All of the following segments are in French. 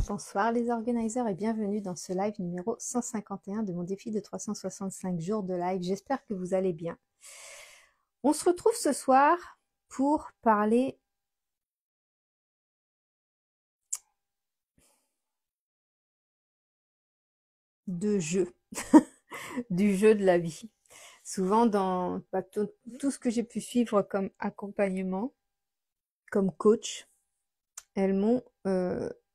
Bonsoir les organisers et bienvenue dans ce live numéro 151 de mon défi de 365 jours de live. J'espère que vous allez bien. On se retrouve ce soir pour parler de jeu, du jeu de la vie. Souvent dans tout ce que j'ai pu suivre comme accompagnement, comme coach, elles m'ont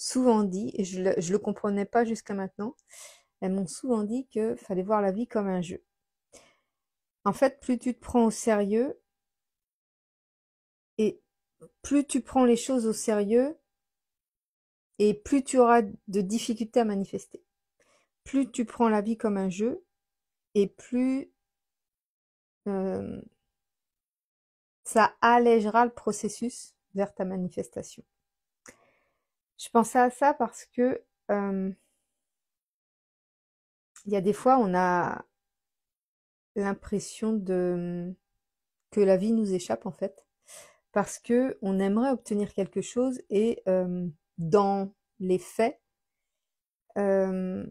souvent dit, et je le comprenais pas jusqu'à maintenant, elles m'ont souvent dit que fallait voir la vie comme un jeu. En fait, plus tu te prends au sérieux et plus tu prends les choses au sérieux et plus tu auras de difficultés à manifester. Plus tu prends la vie comme un jeu et plus ça allégera le processus vers ta manifestation. Je pensais à ça parce que il y a des fois on a l'impression que la vie nous échappe en fait, parce que on aimerait obtenir quelque chose et dans les faits, on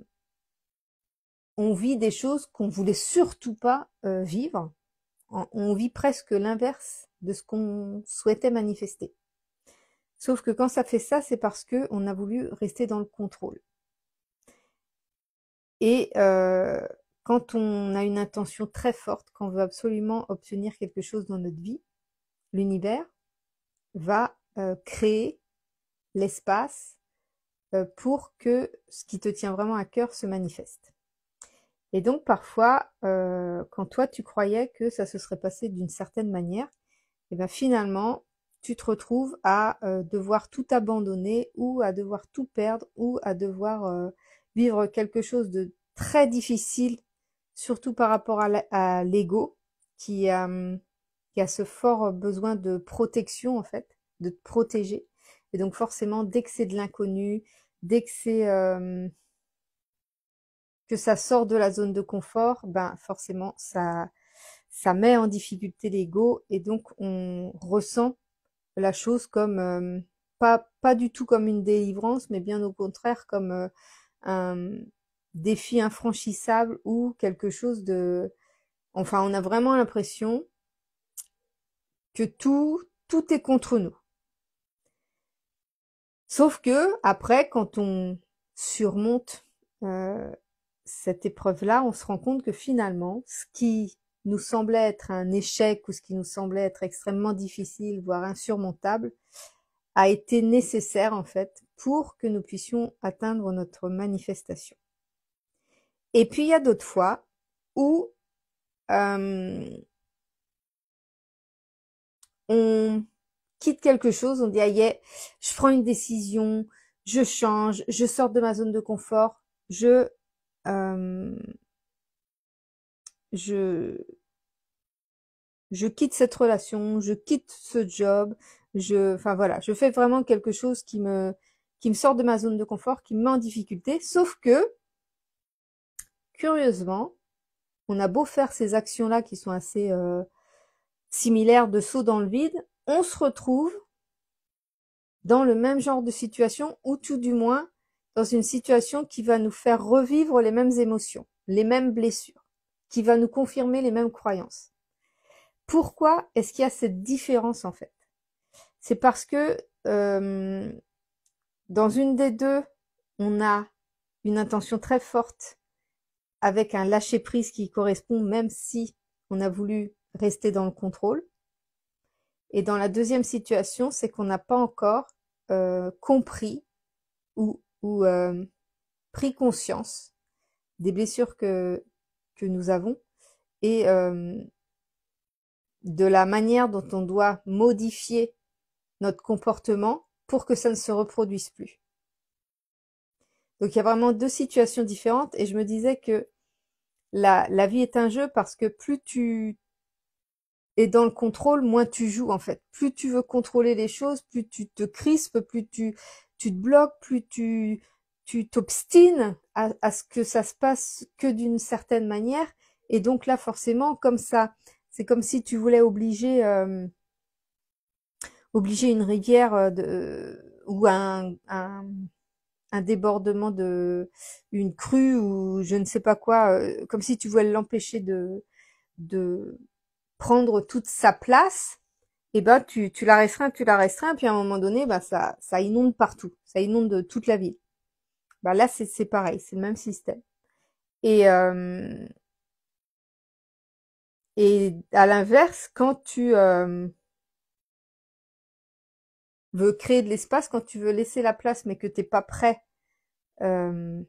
vit des choses qu'on voulait surtout pas vivre. On vit presque l'inverse de ce qu'on souhaitait manifester. Sauf que quand ça fait ça, c'est parce que on a voulu rester dans le contrôle. Et quand on a une intention très forte, qu'on veut absolument obtenir quelque chose dans notre vie, l'univers va créer l'espace pour que ce qui te tient vraiment à cœur se manifeste. Et donc parfois, quand toi tu croyais que ça se serait passé d'une certaine manière, et bien finalement tu te retrouves à devoir tout abandonner ou à devoir tout perdre ou à devoir vivre quelque chose de très difficile, surtout par rapport à l'ego qui a ce fort besoin de protection en fait, de te protéger. Et donc forcément, dès que c'est de l'inconnu, dès que c'est que ça sort de la zone de confort, ben forcément ça met en difficulté l'ego et donc on ressent la chose comme pas du tout comme une délivrance, mais bien au contraire comme un défi infranchissable ou quelque chose de... Enfin, on a vraiment l'impression que tout est contre nous. Sauf que après, quand on surmonte cette épreuve-là, on se rend compte que finalement, ce qui nous semblait être un échec ou ce qui nous semblait être extrêmement difficile, voire insurmontable, a été nécessaire en fait pour que nous puissions atteindre notre manifestation. Et puis il y a d'autres fois où on quitte quelque chose, on dit ah yeah, je prends une décision, je change, je sors de ma zone de confort, je quitte cette relation, je quitte ce job, enfin voilà, je fais vraiment quelque chose qui me sort de ma zone de confort, qui me met en difficulté, sauf que, curieusement, on a beau faire ces actions-là qui sont assez similaires de saut dans le vide, on se retrouve dans le même genre de situation, ou tout du moins dans une situation qui va nous faire revivre les mêmes émotions, les mêmes blessures, qui va nous confirmer les mêmes croyances. Pourquoi est-ce qu'il y a cette différence en fait? C'est parce que dans une des deux, on a une intention très forte avec un lâcher-prise qui correspond même si on a voulu rester dans le contrôle. Et dans la deuxième situation, c'est qu'on n'a pas encore compris ou pris conscience des blessures que nous avons et de la manière dont on doit modifier notre comportement pour que ça ne se reproduise plus. Donc il y a vraiment deux situations différentes et je me disais que la vie est un jeu parce que plus tu es dans le contrôle, moins tu joues en fait. Plus tu veux contrôler les choses, plus tu te crispes, plus tu te bloques, plus tu t'obstines à ce que ça se passe que d'une certaine manière. Et donc là forcément comme ça, c'est comme si tu voulais obliger une rivière ou un débordement une crue ou je ne sais pas quoi, comme si tu voulais l'empêcher de prendre toute sa place, et ben tu la restreins, puis à un moment donné, bah ça inonde partout, ça inonde toute la ville. Bah là c'est pareil, c'est le même système. Et et à l'inverse, quand tu veux créer de l'espace, quand tu veux laisser la place, mais que t'es pas prêt euh,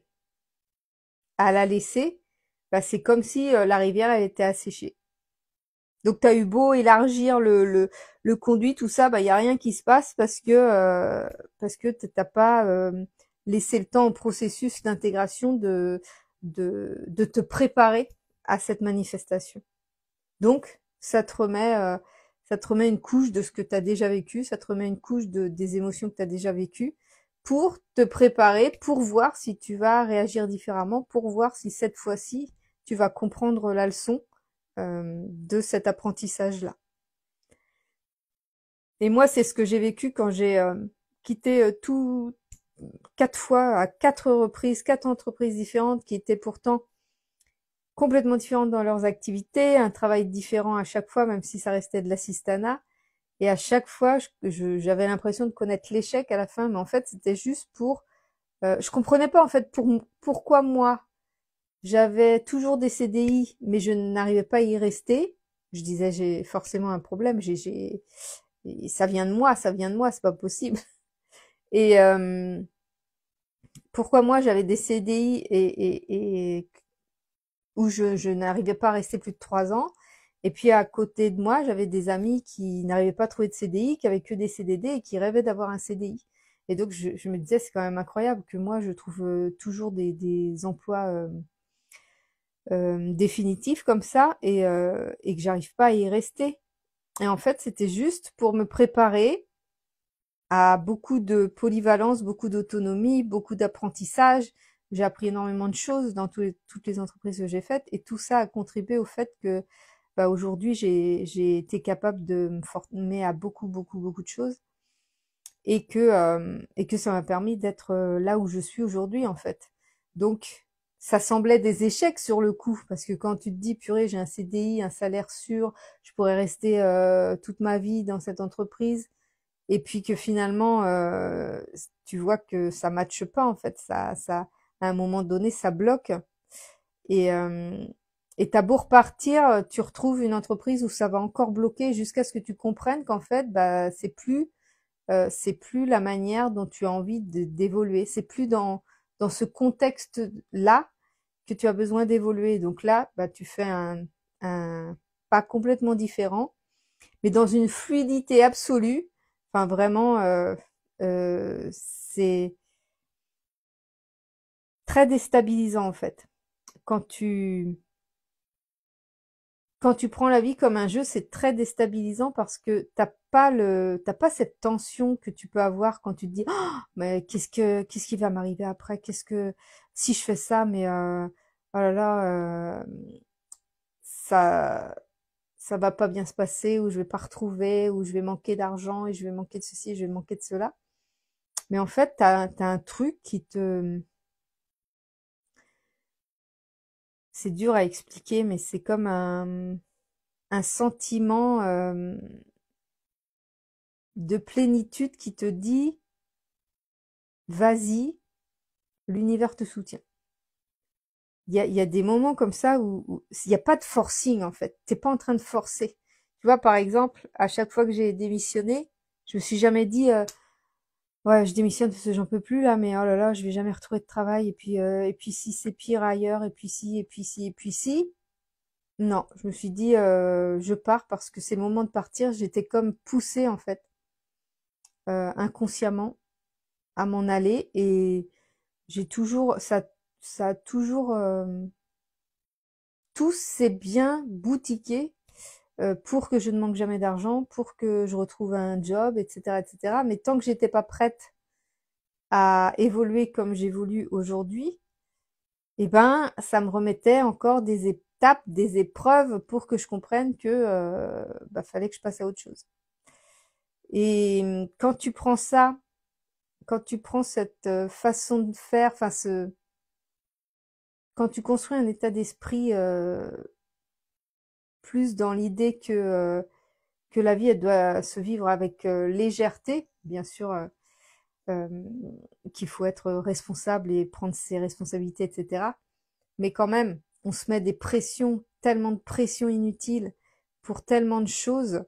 à la laisser, bah c'est comme si la rivière elle était asséchée. Donc t'as eu beau élargir le conduit, tout ça, bah y a rien qui se passe parce que t'as pas laissé le temps au processus d'intégration de te préparer à cette manifestation. Donc ça te remet une couche de ce que tu as déjà vécu, ça te remet une couche des émotions que tu as déjà vécues pour te préparer, pour voir si tu vas réagir différemment, pour voir si cette fois-ci tu vas comprendre la leçon de cet apprentissage-là. Et moi, c'est ce que j'ai vécu quand j'ai quitté tout 4 fois, à 4 reprises, 4 entreprises différentes qui étaient pourtant complètement différentes dans leurs activités, un travail différent à chaque fois, même si ça restait de l'assistanat. Et à chaque fois, j'avais l'impression de connaître l'échec à la fin, mais en fait, c'était juste pour... je comprenais pas en fait pourquoi moi, j'avais toujours des CDI, mais je n'arrivais pas à y rester. Je disais, j'ai forcément un problème, ça vient de moi, c'est pas possible. Et pourquoi moi, j'avais des CDI et où je n'arrivais pas à rester plus de 3 ans. Et puis à côté de moi, j'avais des amis qui n'arrivaient pas à trouver de CDI, qui avaient que des CDD et qui rêvaient d'avoir un CDI. Et donc je me disais, c'est quand même incroyable que moi, je trouve toujours des emplois définitifs comme ça et que j'arrive pas à y rester. Et en fait, c'était juste pour me préparer à beaucoup de polyvalence, beaucoup d'autonomie, beaucoup d'apprentissage. J'ai appris énormément de choses dans toutes les entreprises que j'ai faites et tout ça a contribué au fait que bah, aujourd'hui j'ai été capable de me former à beaucoup de choses et que ça m'a permis d'être là où je suis aujourd'hui en fait. Donc ça semblait des échecs sur le coup parce que quand tu te dis purée j'ai un CDI, un salaire sûr, je pourrais rester toute ma vie dans cette entreprise et puis que finalement tu vois que ça matche pas en fait, ça à un moment donné ça bloque et t'as beau repartir, tu retrouves une entreprise où ça va encore bloquer jusqu'à ce que tu comprennes qu'en fait bah c'est plus la manière dont tu as envie d'évoluer, c'est plus dans ce contexte là que tu as besoin d'évoluer. Donc là bah tu fais un pas complètement différent mais dans une fluidité absolue. Enfin, vraiment, c'est très déstabilisant en fait. Quand tu quand tu prends la vie comme un jeu, c'est très déstabilisant parce que t'as pas cette tension que tu peux avoir quand tu te dis oh, mais qu'est-ce qui va m'arriver après? Qu'est-ce que si je fais ça mais oh là là ça ça va pas bien se passer ou je vais pas retrouver ou je vais manquer d'argent et je vais manquer de ceci, je vais manquer de cela. Mais en fait, t'as un truc qui te... C'est dur à expliquer, mais c'est comme un sentiment de plénitude qui te dit, vas-y, l'univers te soutient. Il y a des moments comme ça où il n'y a pas de forcing, en fait. T'es pas en train de forcer. Tu vois, par exemple, à chaque fois que j'ai démissionné, je me suis jamais dit, ouais, je démissionne parce que j'en peux plus là, mais oh là là, je vais jamais retrouver de travail. Et puis si c'est pire ailleurs, et puis si, et puis si, et puis si. Non, je me suis dit, je pars parce que c'est le moment de partir. J'étais comme poussée en fait, inconsciemment, à m'en aller et j'ai toujours, ça a toujours, tout s'est bien boutiqué pour que je ne manque jamais d'argent, pour que je retrouve un job, etc., etc. Mais tant que j'étais pas prête à évoluer comme j'évolue aujourd'hui, eh ben, ça me remettait encore des étapes, des épreuves pour que je comprenne que bah, fallait que je passe à autre chose. Et quand tu prends ça quand tu prends cette façon de faire, enfin quand tu construis un état d'esprit plus dans l'idée que la vie elle doit se vivre avec légèreté, bien sûr, euh, qu'il faut être responsable et prendre ses responsabilités, etc. Mais quand même, on se met des pressions, tellement de pressions inutiles pour tellement de choses,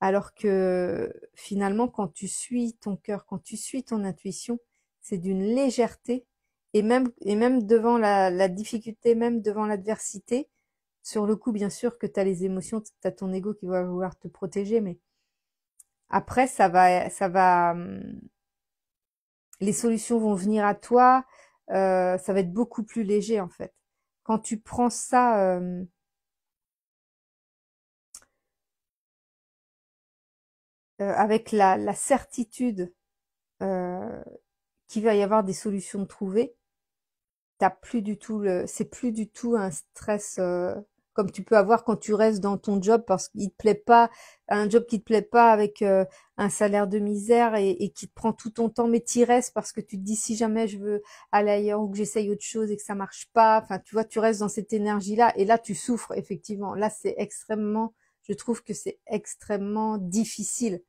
alors que finalement, quand tu suis ton cœur, quand tu suis ton intuition, c'est d'une légèreté, et même devant la difficulté, même devant l'adversité, sur le coup, bien sûr que tu as les émotions, tu as ton ego qui va vouloir te protéger, mais après, les solutions vont venir à toi, ça va être beaucoup plus léger en fait. Quand tu prends ça avec la certitude euh, qu'il va y avoir des solutions trouvées, t'as plus du tout c'est plus du tout un stress comme tu peux avoir quand tu restes dans ton job parce qu'il te plaît pas, un job qui te plaît pas avec un salaire de misère et qui te prend tout ton temps, mais t'y restes parce que tu te dis si jamais je veux aller ailleurs ou que j'essaye autre chose et que ça marche pas, enfin tu vois, tu restes dans cette énergie-là et là tu souffres effectivement. Là c'est extrêmement, je trouve que c'est extrêmement difficile.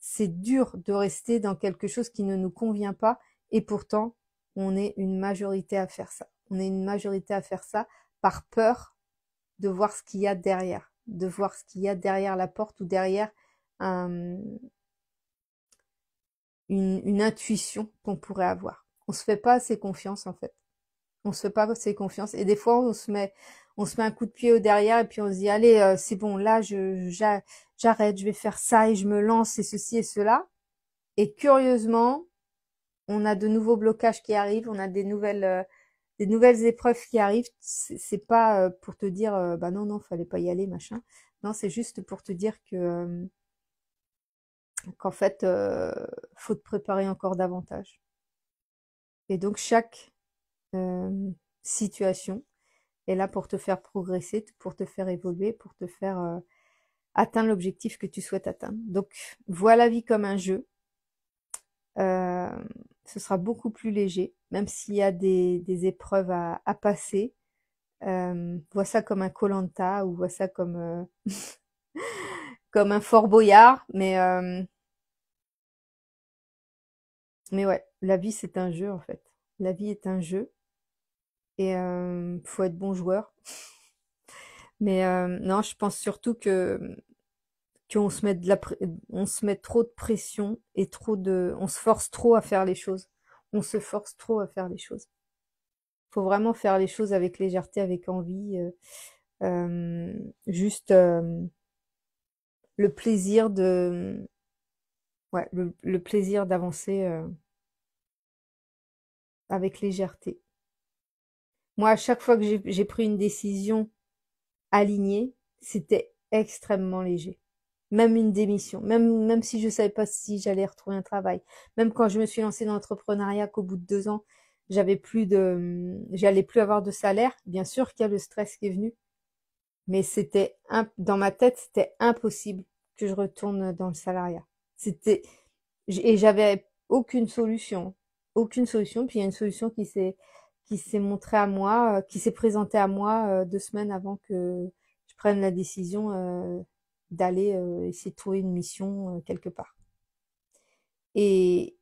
C'est dur de rester dans quelque chose qui ne nous convient pas et pourtant on est une majorité à faire ça. On est une majorité à faire ça par peur de voir ce qu'il y a derrière, de voir ce qu'il y a derrière la porte ou derrière un, une intuition qu'on pourrait avoir. On se fait pas assez confiance en fait. On se fait pas assez confiance et des fois on se met un coup de pied au derrière et puis on se dit allez c'est bon là j'arrête, je vais faire ça et je me lance et ceci et cela. Et curieusement, on a de nouveaux blocages qui arrivent, on a des nouvelles épreuves qui arrivent. C'est pas pour te dire bah non non fallait pas y aller machin. Non c'est juste pour te dire que qu'en fait faut te préparer encore davantage. Et donc chaque euh, situation est là pour te faire progresser, pour te faire évoluer, pour te faire atteindre l'objectif que tu souhaites atteindre. Donc vois la vie comme un jeu. Euh, Ce sera beaucoup plus léger, même s'il y a des épreuves à passer. Vois ça comme un koh ou vois ça comme comme un Fort Boyard, mais ouais, la vie c'est un jeu en fait. La vie est un jeu et faut être bon joueur. Mais non, je pense surtout que qu'on se met on se met trop de pression et on se force trop à faire les choses. On se force trop à faire les choses. Faut vraiment faire les choses avec légèreté, avec envie, juste le plaisir de, ouais, le plaisir d'avancer avec légèreté. Moi, à chaque fois que j'ai pris une décision alignée, c'était extrêmement léger. Même une démission, même si je savais pas si j'allais retrouver un travail, même quand je me suis lancée dans l'entrepreneuriat, qu'au bout de 2 ans, j'allais plus avoir de salaire. Bien sûr qu'il y a le stress qui est venu, mais dans ma tête, c'était impossible que je retourne dans le salariat. Et j'avais aucune solution. Puis il y a une solution qui s'est montrée à moi, qui s'est présentée à moi 2 semaines avant que je prenne la décision d'aller essayer de trouver une mission quelque part. Et,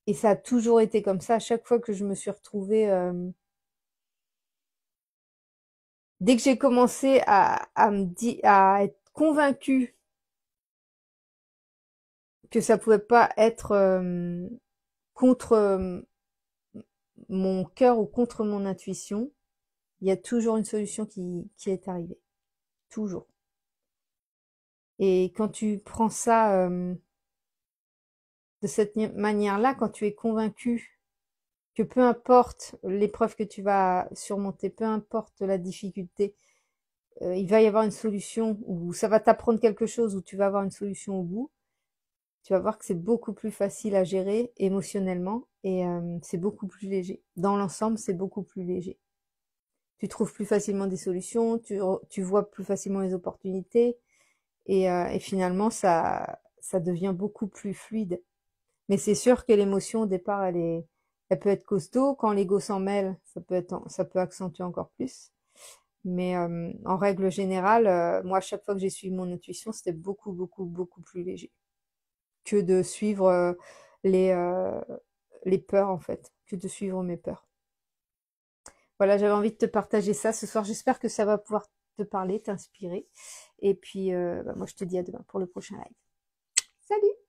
et ça a toujours été comme ça. À chaque fois que je me suis retrouvée, dès que j'ai commencé à être convaincue que ça pouvait pas être contre mon cœur ou contre mon intuition, il y a toujours une solution qui est arrivée. Toujours. Et quand tu prends ça de cette manière-là, quand tu es convaincu que peu importe l'épreuve que tu vas surmonter, peu importe la difficulté, il va y avoir une solution ou ça va t'apprendre quelque chose ou tu vas avoir une solution au bout, tu vas voir que c'est beaucoup plus facile à gérer émotionnellement et c'est beaucoup plus léger. Dans l'ensemble, c'est beaucoup plus léger. Tu trouves plus facilement des solutions, tu vois plus facilement les opportunités et finalement ça devient beaucoup plus fluide. Mais c'est sûr que l'émotion au départ, elle peut être costaud. Quand l'ego s'en mêle, ça peut accentuer encore plus. Mais en règle générale, moi, à chaque fois que j'ai suivi mon intuition, c'était beaucoup, beaucoup, beaucoup plus léger que de suivre les, euh, les peurs, en fait, que de suivre mes peurs. Voilà, j'avais envie de te partager ça ce soir. J'espère que ça va pouvoir te parler, t'inspirer. Et puis, moi, je te dis à demain pour le prochain live. Salut!